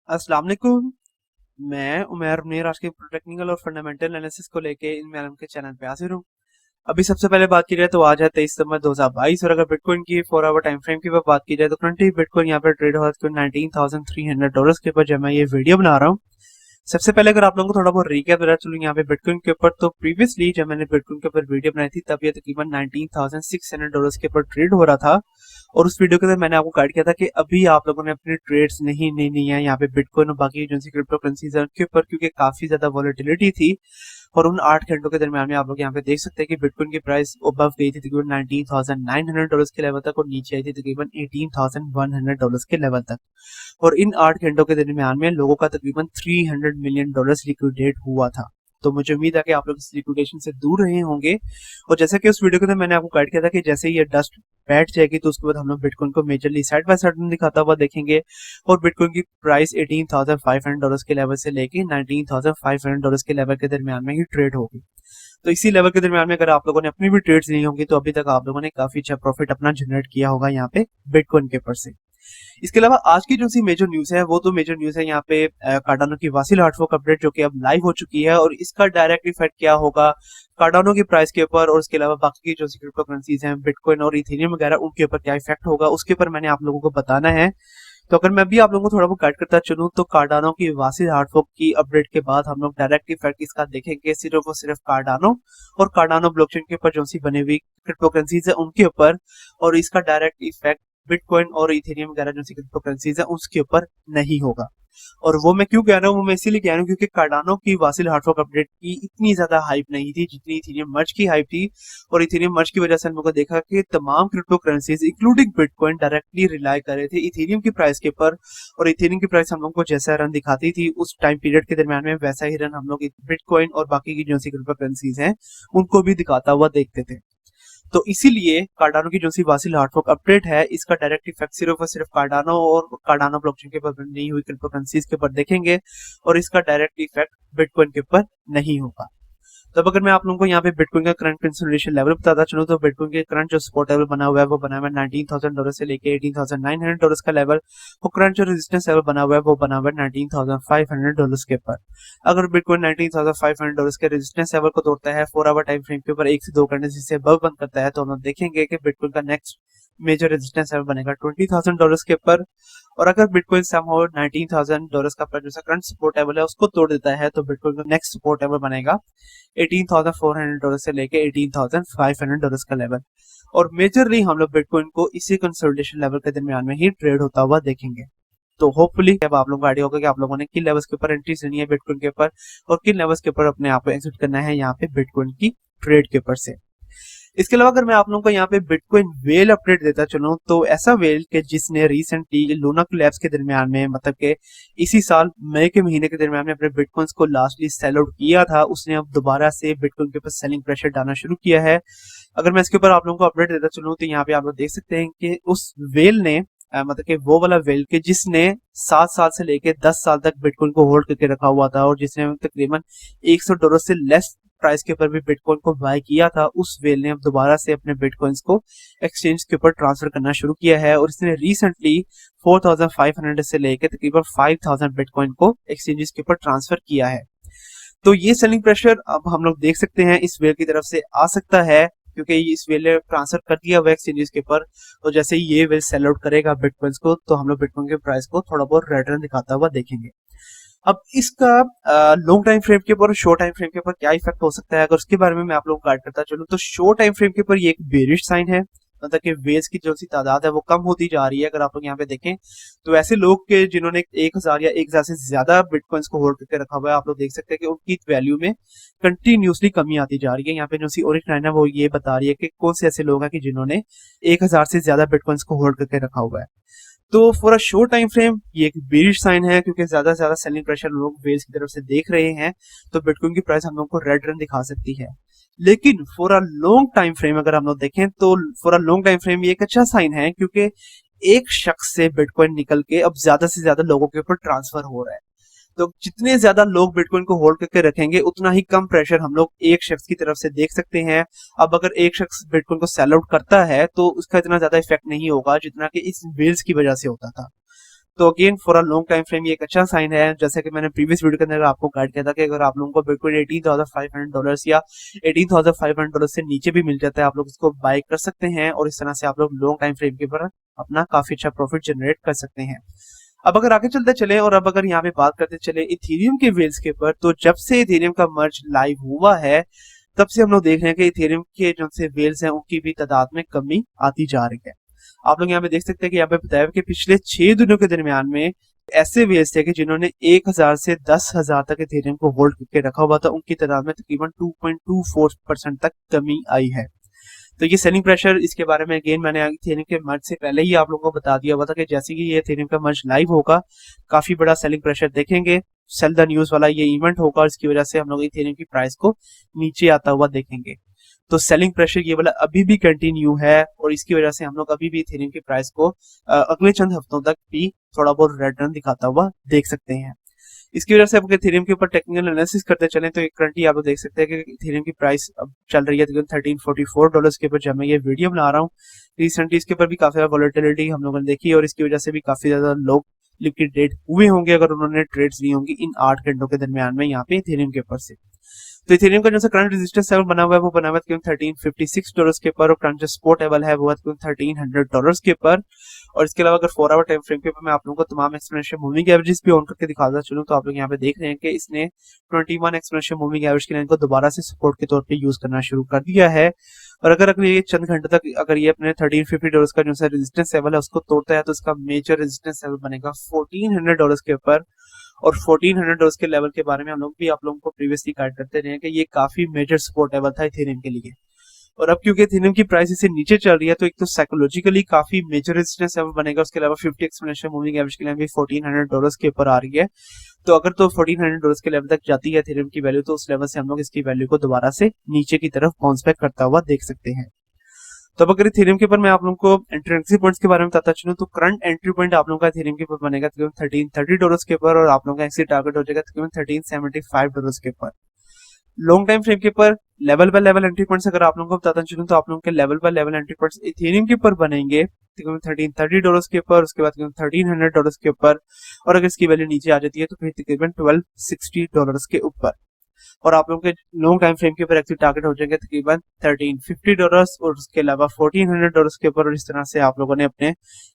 अस्सलाम वालेकुम। मैं उमर मुनीर आज के टेक्निकल और फंडामेंटल एनालिसिस को लेके इन मैलम के चैनल पे हाजिर हूँ। अभी सबसे पहले बात की जाए तो आज है 23 सितंबर 2022 और अगर बिटकॉइन की 4 आवर टाइम फ्रेम की बात की जाए तो करंटली बिटकॉइन यहाँ पे ट्रेड हो रहा है $19,300 के ऊपर जब मैं ये वीडियो बना रहा हूँ। सबसे पहले अगर आप लोगों को थोड़ा बहुत रिकैप देना चलूँ यहाँ पे बिटकॉइन के ऊपर, तो प्रीवियसली जब मैंने बिटकॉइन के ऊपर वीडियो बनाई थी तब ये तकरीबन $19,600 के ऊपर ट्रेड हो रहा था। और उस वीडियो के अंदर मैंने आपको गाइड किया था कि अभी आप लोगों ने अपनी ट्रेड्स नहीं लेनी है यहाँ पे बिटकॉइन और बाकी जो सी क्रिप्टो करेंसीज है उनके ऊपर, क्योंकि काफी ज्यादा वॉलेटिलिटी थी। और उन 8 घंटों के दरमियान में आप लोग यहाँ पे देख सकते हैं कि बिटकॉइन की प्राइस अबव गई थी तकरीबन $19,900 के लेवल तक और नीचे आई थी तकरीबन $18,100 के लेवल तक। और इन 8 घंटों के दरमियान में लोगों का तकरीबन $300 मिलियन लिक्विडेट हुआ था। तो मुझे उम्मीद है कि आप लोग इस लिक्विडेशन से दूर रहे होंगे। और जैसा कि उस वीडियो के अंदर मैंने आपको गाइड किया था कि जैसे ये डस्ट बैठ जाएगी तो उसके बाद हम लोग बिटकॉइन को मेजरली साइड बाय साइड में दिखाता हुआ देखेंगे। और बिटकॉइन की प्राइस $18,500 के लेवल से लेके $19,500 के लेवल के दरमियान में ही ट्रेड होगी। तो इसी लेवल के दरमियान में अगर आप लोगों ने अपनी भी ट्रेड्स ली होंगी तो अभी तक आप लोगों ने काफी अच्छा प्रॉफिट अपना जनरेट किया होगा यहाँ पे बिटकॉइन के ऊपर से। इसके अलावा आज की जो सी मेजर न्यूज है वो तो मेजर न्यूज है यहाँ पे कार्डानो की वासिल हार्टफोर्क अपडेट जो कि अब लाइव हो चुकी है और इसका डायरेक्ट इफेक्ट क्या होगा कार्डानो की प्राइस के ऊपर और इसके अलावा बाकी की जो क्रिप्टो करेंसीज हैं बिटकॉइन और इथेरियम वगैरह उनके ऊपर क्या इफेक्ट होगा उसके ऊपर मैंने आप लोगों को बताना है। तो अगर मैं भी आप लोगों को थोड़ा बहुत गाइड करता चलूं तो कार्डानो की वासिल हार्टफोर्क की अपडेट के बाद हम लोग डायरेक्ट इफेक्ट इसका देखेंगे सिर्फ और सिर्फ कार्डानो और कार्डानो ब्लॉकचेन के ऊपर जो सी बनी हुई क्रिप्टो करेंसीज है उनके ऊपर। और इसका डायरेक्ट इफेक्ट बिटकॉइन और इथेरियम वगैरह जो क्रिप्टो करेंसीज है उसके ऊपर नहीं होगा। और वो मैं क्यों कह रहा हूँ, वो मैं इसीलिए कह रहा हूँ क्योंकि कार्डानो की वासिल हार्टफोर्क अपडेट की इतनी ज्यादा हाइप नहीं थी जितनी इथेरियम मर्ज की हाइप थी। और इथेरियम मर्ज की वजह से हम लोगों को देखा कि तमाम crypto currencies including bitcoin directly rely कर रहे थे इथेरियम की प्राइस के ऊपर। और इथेरियम की प्राइस हम लोग को जैसा रन दिखाती थी उस टाइम पीरियड के दरमियान में वैसा ही रन हम लोग बिटकॉइन और बाकी की जो क्रिप्टो करेंसीज हैं उनको भी दिखाता हुआ देखते थे। तो इसीलिए कार्डानो की जो सी वासिल हार्टफोर्क अपडेट है इसका डायरेक्ट इफेक्ट सिर्फ और सिर्फ कार्डानो और कार्डानो ब्लॉकचेन के ऊपर नहीं हुई क्रिप्टो करेंसीज के ऊपर देखेंगे और इसका डायरेक्ट इफेक्ट बिटकॉइन के ऊपर नहीं होगा। तब अगर मैं आप लोगों को यहाँ पे बिटकॉइन का करंट कंसोलिडेशन लेवल बताता चलूँ तो बिटकॉइन के करंट जो सपोर्ट लेवल बना हुआ है वो बना हुआ है $19,000 से लेके $18,900 का लेवल। और करंट जो रेजिस्टेंस लेवल बना हुआ है वो बना हुआ है $19,500 के ऊपर। अगर बिटकॉइन $19,500 के रेजिस्टेंस लेवल को तोड़ता है 4 आवर टाइम फ्रेम के ऊपर 1 से 2 घंटे से अबव बंद करता है तो हम लोग देखेंगे कि बिटकॉइन का नेक्स्ट मेजर रेजिस्टेंस लेवल बनेगा $20,000 के ऊपर। और अगर बिटकॉइन समहाउ $19,000 का अपना जो करंट सपोर्ट लेवल है उसको तोड़ देता है तो बिटकॉइन का नेक्स्ट सपोर्ट लेवल बनेगा $18,400 से लेके $18,500 का लेवल। और मेजरली हम लोग बिटकॉइन को इसी कंसोलिडेशन लेवल के दरमियान में ही ट्रेड होता हुआ देखेंगे। तो होपफुली अब आप लोगों को आइडिया होगा कि आप लोगों ने किन लेवल्स के ऊपर एंट्री लेनी है बिटकॉइन के ऊपर और किन लेवल्स के ऊपर अपने आप को एग्जिट करना है यहाँ पे बिटकॉइन की ट्रेड के ऊपर से। इसके अलावा अगर मैं आप लोगों को यहाँ पे बिटकॉइन वेल अपडेट देता चलूं तो ऐसा वेल के जिसने रिसेंटली लूना कोलैप्स के दरमियान में मतलब के इसी साल मई के महीने के दरमियान में अपने बिटकॉइंस को लास्टली सेल आउट किया था उसने अब दोबारा से बिटकॉइन के ऊपर सेलिंग प्रेशर डालना शुरू किया है। अगर मैं इसके ऊपर आप लोगों को अपडेट देता चलूं तो यहाँ पे आप लोग देख सकते हैं कि उस वेल ने मतलब कि वो वाला वेल के जिसने 7 साल से लेके 10 साल तक बिटकॉइन को होल्ड करके रखा हुआ था और जिसने तकरीबन $100 से लेस प्राइस के ऊपर भी बिटकॉइन को बाय किया था, उस वेल ने अब दोबारा से अपने बिटकॉइंस को एक्सचेंज के ऊपर ट्रांसफर करना शुरू किया है। और इसने रिसेंटली 4,500 से लेकर तकरीबन 5,000 बिटकॉइन को एक्सचेंजेस के ऊपर ट्रांसफर किया है। तो ये सेलिंग प्रेशर अब हम लोग देख सकते हैं इस वेल की तरफ से आ सकता है क्योंकि इस वेल ने ट्रांसफर कर दिया हुआ एक्सचेंजेस के ऊपर। और जैसे ही ये वेल सेल आउट करेगा बिटकॉइंस को तो हम लोग बिटकॉइन के प्राइस को थोड़ा बहुत रिटर्न दिखाता हुआ देखेंगे। अब इसका लॉन्ग टाइम फ्रेम के ऊपर और शॉर्ट टाइम फ्रेम के ऊपर क्या इफेक्ट हो सकता है अगर उसके बारे में मैं आप लोगों को गाइड करता चलूं तो शॉर्ट टाइम फ्रेम के ऊपर ये एक बेरिश साइन है, मतलब कि वेल्स की जो सी तादाद है वो कम होती जा रही है। अगर आप लोग यहाँ पे देखें तो ऐसे लोग के जिन्होंने 1,000 या 1,000 से ज्यादा बिटकॉइंस को होल्ड करके रखा हुआ है आप लोग देख सकते हैं कि उनकी वैल्यू में कंटिन्यूसली कमी आती जा रही है। यहाँ पे जो सी ओरिक लाइन है वो ये बता रही है कि कौन से ऐसे लोग हैं कि जिन्होंने 1,000 से ज्यादा बिटकॉइंस को होल्ड करके रखा हुआ है। तो for a short time frame ये एक बेरिश साइन है क्योंकि ज्यादा से ज्यादा सेलिंग प्रेशर लोग वेल्स की तरफ से देख रहे हैं तो बिटकॉइन की प्राइस हम लोग को रेड रन दिखा सकती है। लेकिन for a long time frame अगर हम लोग देखें तो for a long time frame ये एक अच्छा साइन है क्योंकि एक शख्स से बिटकॉइन निकल के अब ज्यादा से ज्यादा लोगों के ऊपर ट्रांसफर हो रहा है। तो जितने ज्यादा लोग बिटकॉइन को होल्ड करके रखेंगे उतना ही कम प्रेशर हम लोग एक शख्स की तरफ से देख सकते हैं। अब अगर एक शख्स बिटकॉइन को सेल आउट करता है तो उसका इतना ज्यादा इफेक्ट नहीं होगा जितना कि इस वेल्स की वजह से होता था। तो again for a long time frame ये एक अच्छा साइन है। जैसे कि मैंने प्रीवियस वीडियो के अंदर आपको गाइड किया था कि अगर आप लोगों को बिटकॉइन $18,500 या $18,500 से नीचे भी मिल जाता है, आप लोग इसको बाय कर सकते हैं और इस तरह से आप लोग लॉन्ग टाइम फ्रेम के ऊपर अपना काफी अच्छा प्रॉफिट जनरेट कर सकते हैं। अब अगर आगे चलते चले और अब अगर यहाँ पे बात करते चले इथेरियम के वेल्स के ऊपर, तो जब से इथेरियम का मर्ज लाइव हुआ है तब से हम लोग देख रहे हैं कि इथेरियम के जो से वेल्स हैं उनकी भी तादाद में कमी आती जा रही है। आप लोग यहाँ पे देख सकते हैं कि यहाँ पे बताया कि पिछले 6 दिनों के दरमियान में ऐसे वेल्स थे कि जिन्होंने 1000 से 10,000 तक इथेरियम को होल्ड करके रखा हुआ था, उनकी तादाद में तकरीबन 2.24% तक कमी आई है। तो ये सेलिंग प्रेशर, इसके बारे में अगेन मैंने इथेरियम के मर्ज से पहले ही आप लोगों को बता दिया हुआ था कि जैसे कि ये इथेरियम का मर्ज लाइव होगा काफी बड़ा सेलिंग प्रेशर देखेंगे। सेल द न्यूज वाला ये इवेंट होगा और इसकी वजह से हम लोग इथेरियम की प्राइस को नीचे आता हुआ देखेंगे। तो सेलिंग प्रेशर ये वाला अभी भी कंटिन्यू है और इसकी वजह से हम लोग अभी भी इथेरियम की प्राइस को अगले चंद हफ्तों तक भी थोड़ा बहुत रिटर्न दिखाता हुआ देख सकते हैं। इसकी वजह से आप इथेरियम के ऊपर टेक्निकल एनालिसिस करते चलें तो करंटली आप लोग देख सकते हैं कि इथेरियम की प्राइस अब चल रही है $1344 के ऊपर जब मैं ये वीडियो बना रहा हूँ। रिसेंटली इसके ऊपर भी काफी ज्यादा वॉलेटिलिटी हम लोगों ने देखी और इसकी वजह से भी काफी ज्यादा लोग लिक्विडेट हुए होंगे अगर उन्होंने ट्रेड्स ली होंगी इन 8 घंटों के दरमियान में यहाँ पे इथेरियम के ऊपर से। तो इथेरियम का जो करंट रेजिस्टेंस लेवल बना हुआ है वो बना हुआ है $1356 के ऊपर और करंट जो सपोर्ट लेवल है वो है $1300 के ऊपर। और इसके अलावा अगर 4 आवर टाइम फ्रेम के ऊपर मैं आप लोगों को तमाम एक्सपोनेंशियल मूविंग एवरेजेस भी ऑन करके दिखाता चलूं तो आप लोग यहाँ पे देख रहे हैं कि इसने 21 एक्सपोनेंशियल मूविंग एवरेज की लाइन को दोबारा से सपोर्ट के तौर पे यूज करना शुरू कर दिया है। और अगर ये चंद घंटे तक अगर ये अपने $1350 का जो रेजिस्टेंस लेवल है उसको तोड़ता है तो इसका मेजर रेजिस्टेंस लेवल बनेगा $1400 के ऊपर। और $1400 के लेवल के बारे में हम लोग भी आप लोगों को प्रीवियसली गाइड करते रहे कि ये काफी मेजर सपोर्ट लेवल था इथेरियम के लिए। और अब क्योंकि इथेरियम की प्राइस इससे नीचे चल रही है तो एक तो साइकोलॉजिकली काफी मेजर रेजिस्टेंस लेवल बनेगा। उसके अलावा 50 एक्सपोनेंशियल मूविंग एवरेज की लाइन भी $1400 के ऊपर आ रही है। तो अगर तो $1400 के लेवल तक जाती है इथेरियम की वैल्यू तो उस लेवल से हम लोग इसकी वैल्यू को दोबारा से नीचे की तरफ बाउंस बैक करता हुआ देख सकते हैं। तो अब अगर इथेरियम के ऊपर मैं आप लोगों को एंट्री पॉइंट्स के बारे में बताता चलूं तो करंट एंट्री पॉइंट आप लोगों का इथेरियम के ऊपर बनेगा तकरीबन $1330 के ऊपर और आप लोगों का एक्सिट टारगेट हो जाएगा तकरीबन $1375 के ऊपर। लॉन्ग टाइम फ्रेम के ऊपर level by level entry points अगर आप लोगों को बताता चलूं तो आप लोगों के level by level entry points Ethereum के ऊपर बनेंगे तकरीबन $1330 के ऊपर, उसके बाद $1300 के ऊपर और अगर इसकी वैल्यू नीचे आ जाती है तो फिर तकरीबन $1260 के ऊपर। और आप लोगों के लॉन्ग टाइम फ्रेम के ऊपर एक्सिट टारगेट हो जाएंगे तकरीबन $1350 और उसके अलावा $1400 के ऊपर। और इस तरह से आप लोगों ने अपने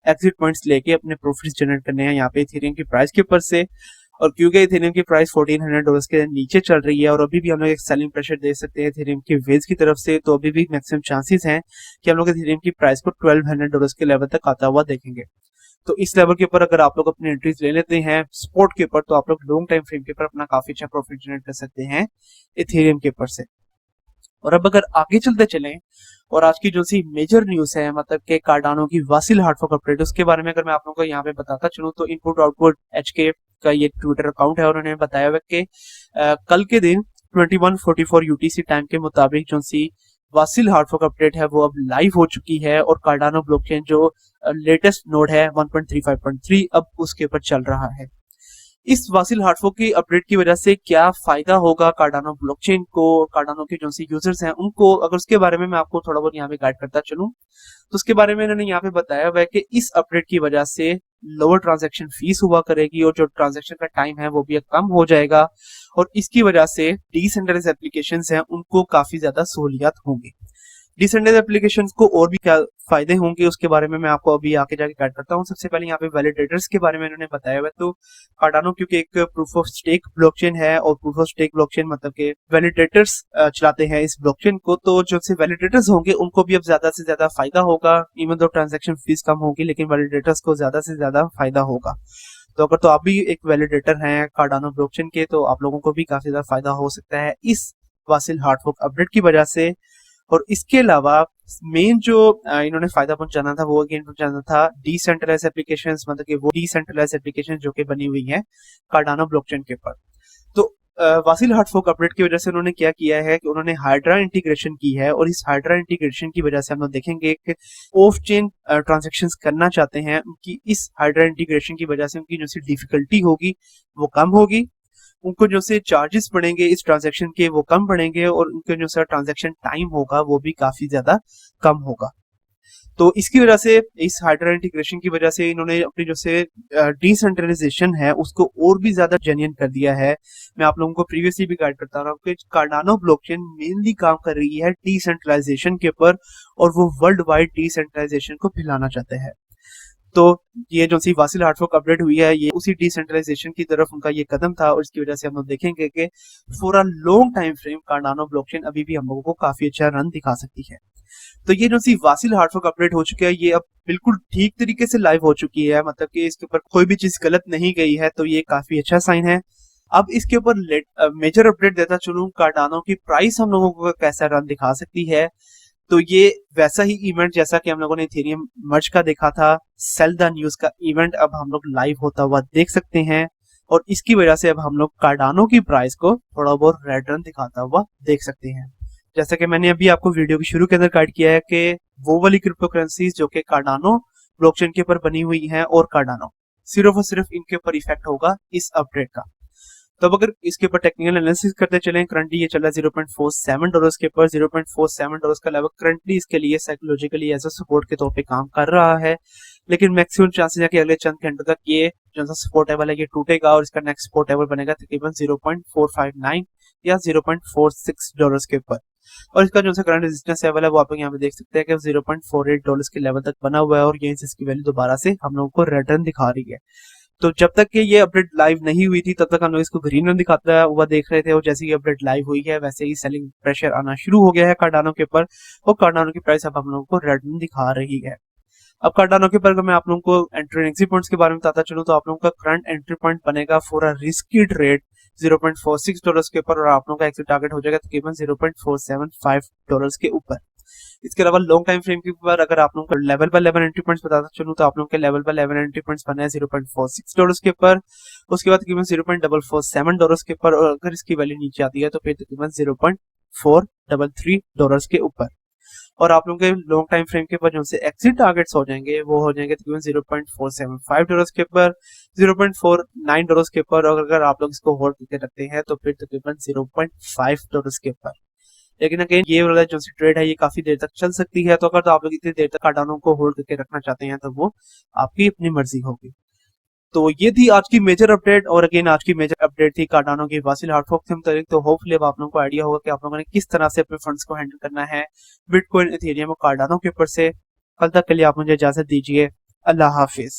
एक्सिट पॉइंट्स लेके अपने प्रॉफिट्स जनरेट करने हैं यहाँ पे इथेरियम की प्राइस के ऊपर से। और क्योंकि इथेरियम की प्राइस $1400 के नीचे चल रही है और अभी भी हम लोग एक सेलिंग प्रेशर दे सकते हैं इथेरियम की वेज की तरफ से, तो अभी भी मैक्सिमम चांसेस हैं कि हम लोग इथेरियम की प्राइस को $1200 के लेवल तक आता हुआ देखेंगे। तो इस लेवल के ऊपर अगर आप लोग अपनी एंट्रीज ले लेते हैं सपोर्ट के ऊपर तो आप लोग लॉन्ग टाइम फ्रेम के ऊपर अपना काफी अच्छा प्रॉफिट जनरेट कर सकते हैं इथेरियम के ऊपर से। और अब अगर आगे चलते चलें और आज की जो सी मेजर न्यूज है मतलब कि कार्डानो की वासिल हार्ड फॉर्क अपडेट उसके बारे में अगर मैं आप लोगों को यहाँ पे बताता चलूं तो इनपुट आउटपुट HK का ये ट्विटर अकाउंट है और उन्होंने बताया हुआ कि कल के दिन 21:44 UTC टाइम के मुताबिक जो सी वासिल हार्ड फॉर्क अपडेट है वो अब लाइव हो चुकी है और कार्डानो ब्लॉकचेन जो लेटेस्ट नोड है 1.35.3 अब उसके ऊपर चल रहा है। इस वासिल हार्ड फॉर्क की अपडेट की वजह से क्या फायदा होगा कार्डानो ब्लॉकचेन को, कार्डानो के जो सी यूजर्स हैं उनको, अगर उसके बारे में मैं आपको थोड़ा बहुत यहाँ पे गाइड करता चलूं तो उसके बारे में इन्होंने यहाँ पे बताया हुआ है कि इस अपडेट की वजह से लोअर ट्रांजैक्शन फीस हुआ करेगी और जो ट्रांजैक्शन का टाइम है वो भी कम हो जाएगा और इसकी वजह से डिसेंट्रलाइज्ड एप्लीकेशंस हैं उनको काफी ज्यादा सहूलियत होंगी। डिसेंट्रलाइज्ड एप्लीकेशंस को और भी क्या फायदे होंगे उसके बारे में मैं आपको अभी आके जाके गाइड करता हूँ। सबसे पहले यहाँ पे वैलिडेटर्स के बारे में इन्होंने बताया हुआ है। तो कार्डानो क्योंकि एक प्रूफ ऑफ स्टेक ब्लॉकचेन है और प्रूफ ऑफ स्टेक ब्लॉकचेन मतलब के वैलिडेटर्स चलाते हैं इस ब्लॉकचेन को, तो जो से वैलिडेटर्स होंगे उनको भी अब ज्यादा से ज्यादा फायदा होगा। इवन दो ट्रांजेक्शन फीस कम होगी लेकिन वैलिडेटर्स को ज्यादा से ज्यादा फायदा होगा। तो अगर तो आप भी एक वैलिडेटर हैं कार्डानो ब्लॉकचेन के तो आप लोगों को भी काफी ज्यादा फायदा हो सकता है इस वासिल हार्ड फॉर्क अपडेट की वजह से। और इसके अलावा मेन जो इन्होंने फायदा पहुंचाना था वो अगेन पहुंचाना था डिसेंट्रलाइज्ड एप्लीकेशंस, मतलब कि वो डिसेंट्रलाइज्ड एप्लीकेशन जो कि बनी हुई है कार्डानो ब्लॉकचेन के ऊपर। तो वासिल हार्ड फॉर्क अपडेट की वजह से उन्होंने क्या किया है कि उन्होंने हाइड्रा इंटीग्रेशन की है और इस हाइड्रा इंटीग्रेशन की वजह से हम लोग देखेंगे कि ऑफ चेन ट्रांजेक्शंस करना चाहते हैं उनकी इस हाइड्रा इंटीग्रेशन की वजह से उनकी जो सी डिफिकल्टी होगी वो कम होगी, उनको जो से चार्जेस पड़ेंगे इस ट्रांजैक्शन के वो कम पड़ेंगे और उनके जो सा ट्रांजैक्शन टाइम होगा वो भी काफी ज्यादा कम होगा। तो इसकी वजह से, इस हाइड्रा इंटीग्रेशन की वजह से इन्होंने अपनी जो से डिसेंट्रलाइजेशन है उसको और भी ज्यादा जेन्युइन कर दिया है। मैं आप लोगों को प्रीवियसली भी गाइड करता रहा हूँ कि कार्डानो ब्लॉकचेन मेनली काम कर रही है डिसेंट्रलाइजेशन के ऊपर, और वो वर्ल्ड वाइड डिसेंट्रलाइजेशन को फैलाना चाहते हैं। तो ये जो सी वासिल हार्टफोर्क अपडेट हुई है, ये उसी डिसेंट्रलाइजेशन की तरफ उनका ये कदम था, और इसकी वजह से हम लोग देखेंगे कि for a long time frame Cardano blockchain अभी भी हम लोगों को काफी अच्छा रन दिखा सकती है। तो ये जो सी वासिल हार्टफोर्क अपडेट हो चुकी है, ये अब बिल्कुल ठीक तरीके से लाइव हो चुकी है, मतलब कि इसके ऊपर कोई भी चीज गलत नहीं गई है, तो ये काफी अच्छा साइन है। अब इसके ऊपर मेजर अपडेट देता चलूं, कार्डानो की प्राइस हम लोगों को कैसा रन दिखा सकती है। तो ये वैसा ही इवेंट जैसा कि हम लोगों ने इथेरियम मर्ज का देखा था, सेल द न्यूज का इवेंट अब हम लोग लाइव होता हुआ देख सकते हैं, और इसकी वजह से अब हम लोग कार्डानो की प्राइस को थोड़ा बहुत रेड रन दिखाता हुआ देख सकते हैं। जैसा कि मैंने अभी आपको वीडियो के शुरू के अंदर गाइड किया है कि वो वाली क्रिप्टो करेंसीज जो कि कार्डानो ब्लॉकचेन के ऊपर बनी हुई हैं, और कार्डानो सिर्फ और सिर्फ इनके ऊपर इफेक्ट होगा इस अपडेट का। तो अब अगर इसके ऊपर टेक्निकल एनालिसिस करते चलें, करंटली ये चल रहा है $0.47 के ऊपर। $0.47 का लेवल करंटली इसके लिए साइकोलॉजिकली एज अ सपोर्ट के तौर पे काम कर रहा है, लेकिन मैक्सिमम चांसेस है कि अगले चंद घंटों तक ये जो सा सपोर्ट लेवल है ये टूटेगा, और इसका नेक्स्ट सपोर्ट लेवल बनेगा तकरीबन 0.459 या $0.46 के ऊपर। और इसका जो सा करंट रेजिस्टेंस लेवल है वो आप लोग यहाँ पे देख सकते हैं कि $0.48 के लेवल तक बना हुआ है, और यहीं से इसकी वैल्यू दोबारा से हम लोगों को रिटर्न दिखा रही है। तो जब तक कि ये अपडेट लाइव नहीं हुई थी तब तक हम लोग इसको ग्रीन रन दिखाता हुआ देख रहे थे, और जैसे ही अपडेट लाइव हुई है वैसे ही सेलिंग प्रेशर आना शुरू हो गया है कार्डानो के ऊपर, और कार्डानो की प्राइस अब हम लोगों को रेड रन दिखा रही है। अब कार्डानो के ऊपर अगर मैं आप लोगों को एंट्री एंड एग्जिट पॉइंट्स के बारे में बताता चलूं, तो आप लोगों का करंट एंट्री पॉइंट बनेगा फॉर अ रिस्की ट्रेड $0.46 के ऊपर, और आप लोगों का एग्जिट टारगेट हो जाएगा तकरीबन $0.475 के ऊपर। इसके अलावा लॉन्ग टाइम फ्रेम के ऊपर अगर आप लोगों को level by level entry points बताता चलूं, तो आप लोगों के level by level entry points बने हैं $0.46 के ऊपर, उसके बाद तकरीबन $0.447 के ऊपर, और अगर इसकी वैल्यू नीचे आती है तो फिर तकरीबन $0.433 के ऊपर। और आप लोगों के लॉन्ग टाइम फ्रेम के ऊपर जो से एग्जिट टारगेट्स हो जाएंगे वो हो जाएंगे तकरीबन $0.475 के ऊपर, $0.49 के ऊपर, और अगर आप लोग इसको होल्ड करके रखते हैं तो फिर तकरीबन $0.5 के ऊपर। लेकिन अगेन ये वाला जो ट्रेड है ये काफी देर तक चल सकती है, तो अगर तो आप लोग इतनी देर तक कार्डानो को होल्ड करके रखना चाहते हैं तो वो आपकी अपनी मर्जी होगी। तो ये थी आज की मेजर अपडेट, और अगेन आज की मेजर अपडेट थी कार्डानो की वासिल हार्टफोर्क से मुताबिक। तो होपफुली अब आप लोगों को आइडिया होगा कि आप लोगों ने किस तरह से अपने फंड्स को हैंडल करना है बिटकॉइन, इथेरियम और कार्डानो के ऊपर से। कल तक के लिए आप मुझे इजाजत दीजिए। अल्लाह हाफिज।